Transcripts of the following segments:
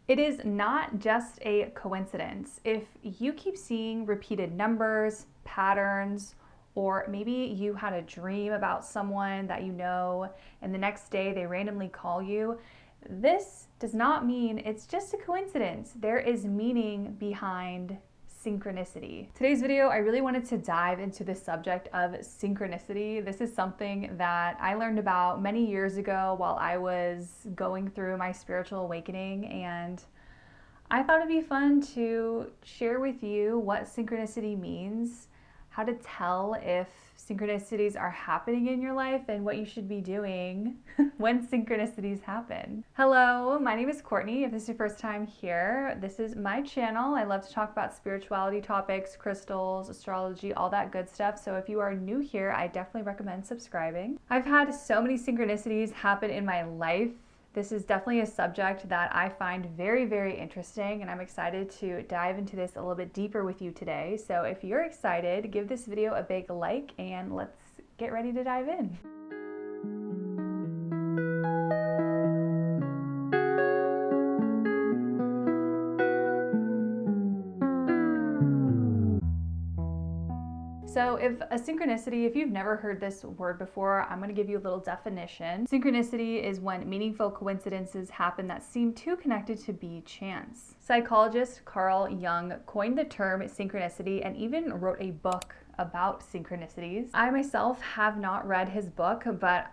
It is not just a coincidence. If you keep seeing repeated numbers, patterns, or maybe you had a dream about someone that you know and the next day they randomly call you, this does not mean it's just a coincidence. There is meaning behind synchronicity. Today's video, I really wanted to dive into the subject of synchronicity. This is something that I learned about many years ago while I was going through my spiritual awakening, and I thought it'd be fun to share with you what synchronicity means, how to tell if synchronicities are happening in your life, and what you should be doing when synchronicities happen. Hello, my name is Courtney. If this is your first time here, this is my channel. I love to talk about spirituality topics, crystals, astrology, all that good stuff. So if you are new here, I definitely recommend subscribing. I've had so many synchronicities happen in my life. This is definitely a subject that I find very, very interesting, and I'm excited to dive into this a little bit deeper with you today. So if you're excited, give this video a big like and let's get ready to dive in. So if you've never heard this word before, I'm going to give you a little definition. Synchronicity is when meaningful coincidences happen that seem too connected to be chance. Psychologist Carl Jung coined the term synchronicity and even wrote a book about synchronicities. I myself have not read his book, but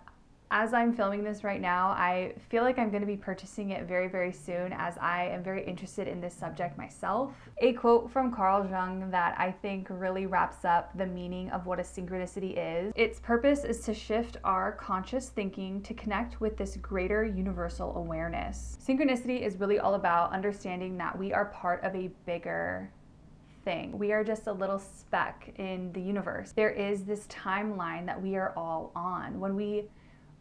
as I'm filming this right now, I feel like I'm going to be purchasing it very, very soon, as I am very interested in this subject myself. A quote from Carl Jung that I think really wraps up the meaning of what a synchronicity is. Its purpose is to shift our conscious thinking to connect with this greater universal awareness. Synchronicity is really all about understanding that we are part of a bigger thing. We are just a little speck in the universe. There is this timeline that we are all on. When we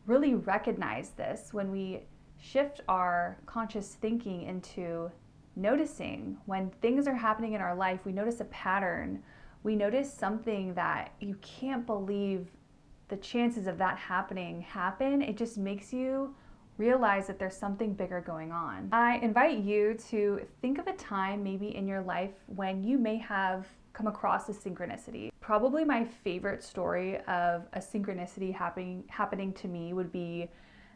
really recognize this, when we shift our conscious thinking into noticing when things are happening in our life, we notice a pattern, we notice something that you can't believe the chances of that happen, it just makes you realize that there's something bigger going on. I invite you to think of a time maybe in your life when you may have come across a synchronicity. Probably my favorite story of a synchronicity happening to me would be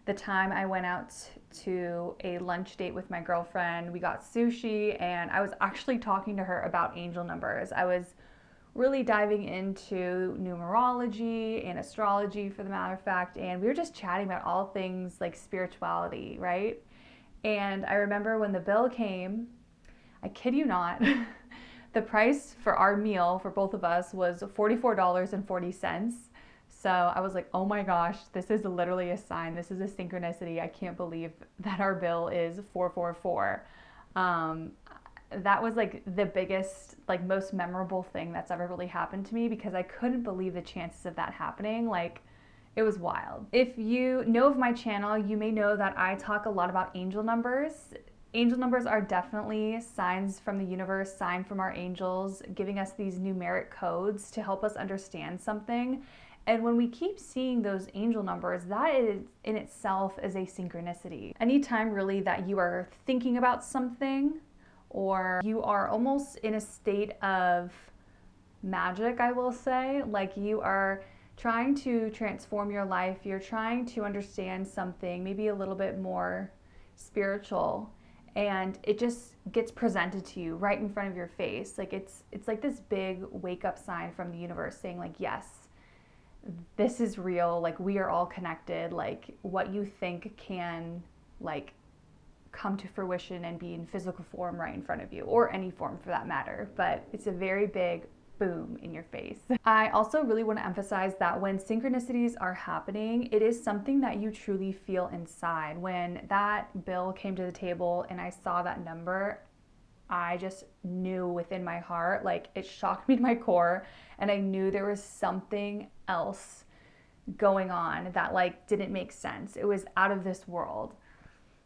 the time I went out to a lunch date with my girlfriend. We got sushi, and I was actually talking to her about angel numbers. I was really diving into numerology and astrology, for the matter of fact, and we were just chatting about all things like spirituality, right? And I remember when the bill came, I kid you not, the price for our meal for both of us was $44.40. So I was like, oh my gosh, this is literally a sign. This is a synchronicity. I can't believe that our bill is $444. That was like the biggest, like most memorable thing that's ever really happened to me, because I couldn't believe the chances of that happening. Like, it was wild. If you know of my channel, you may know that I talk a lot about angel numbers. Angel numbers are definitely signs from the universe, sign from our angels, giving us these numeric codes to help us understand something. And when we keep seeing those angel numbers, that is in itself is a synchronicity. Anytime really that you are thinking about something, or you are almost in a state of magic, I will say, like you are trying to transform your life, you're trying to understand something, maybe a little bit more spiritual, and it just gets presented to you right in front of your face. Like it's like this big wake up sign from the universe saying like, yes, this is real. Like, we are all connected. Like, what you think can like come to fruition and be in physical form right in front of you, or any form for that matter. But it's a very big boom in your face. I also really want to emphasize that when synchronicities are happening, it is something that you truly feel inside. When that bill came to the table and I saw that number, I just knew within my heart, like it shocked me to my core, and I knew there was something else going on that like didn't make sense. It was out of this world.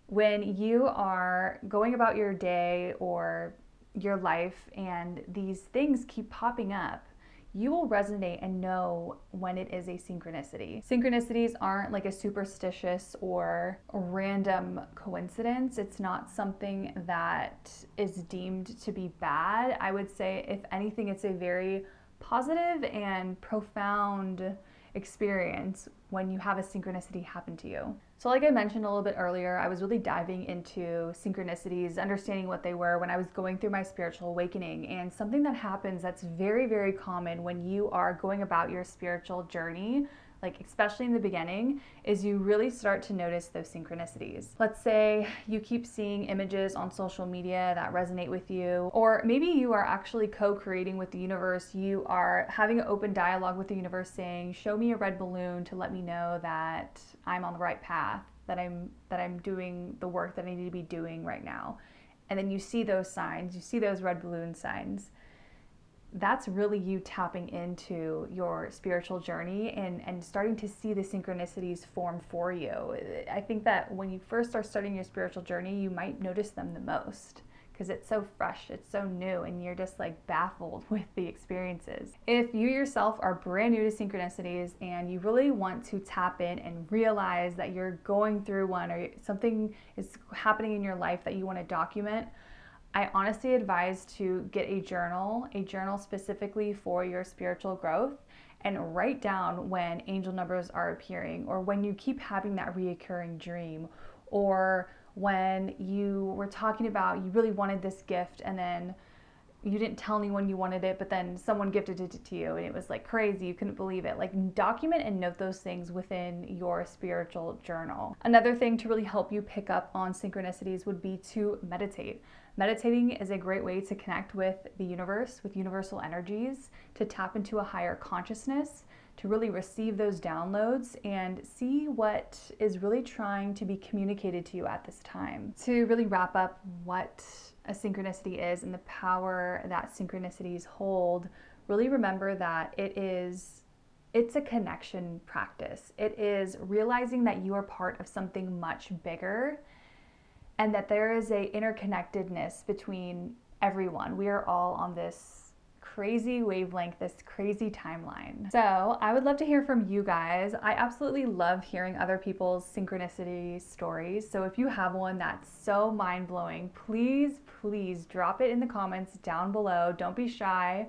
When you are going about your day or your life and these things keep popping up, you will resonate and know when it is a synchronicity. Synchronicities aren't like a superstitious or random coincidence. It's not something that is deemed to be bad. I would say, if anything, it's a very positive and profound experience when you have a synchronicity happen to you. So like I mentioned a little bit earlier, I was really diving into synchronicities, understanding what they were when I was going through my spiritual awakening. And something that happens that's very, very common when you are going about your spiritual journey, like especially in the beginning, is you really start to notice those synchronicities. Let's say you keep seeing images on social media that resonate with you, or maybe you are actually co-creating with the universe. You are having an open dialogue with the universe saying, show me a red balloon to let me know that I'm on the right path, that I'm doing the work that I need to be doing right now. And then you see those signs, you see those red balloon signs. That's really you tapping into your spiritual journey and starting to see the synchronicities form for you. I think that when you first start starting your spiritual journey, you might notice them the most because it's so fresh, it's so new, and you're just like baffled with the experiences. If you yourself are brand new to synchronicities and you really want to tap in and realize that you're going through one or something is happening in your life that you want to document, I honestly advise to get a journal specifically for your spiritual growth, and write down when angel numbers are appearing, or when you keep having that reoccurring dream, or when you were talking about you really wanted this gift and then you didn't tell anyone you wanted it, but then someone gifted it to you and it was like crazy, you couldn't believe it. Like, document and note those things within your spiritual journal. Another thing to really help you pick up on synchronicities would be to meditate. Meditating is a great way to connect with the universe, with universal energies, to tap into a higher consciousness, to really receive those downloads and see what is really trying to be communicated to you at this time. To really wrap up what a synchronicity is and the power that synchronicities hold, really remember that it's a connection practice. It is realizing that you are part of something much bigger and that there is a interconnectedness between everyone. We are all on this crazy wavelength, this crazy timeline. So I would love to hear from you guys. I absolutely love hearing other people's synchronicity stories. So if you have one that's so mind-blowing, please drop it in the comments down below. Don't be shy.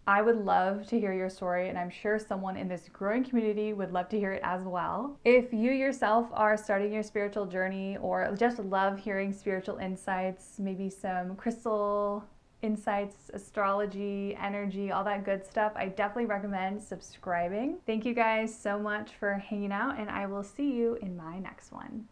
I would love to hear your story, and I'm sure someone in this growing community would love to hear it as well. If you yourself are starting your spiritual journey or just love hearing spiritual insights, maybe some crystal insights, astrology, energy, all that good stuff, I definitely recommend subscribing. Thank you guys so much for hanging out, and I will see you in my next one.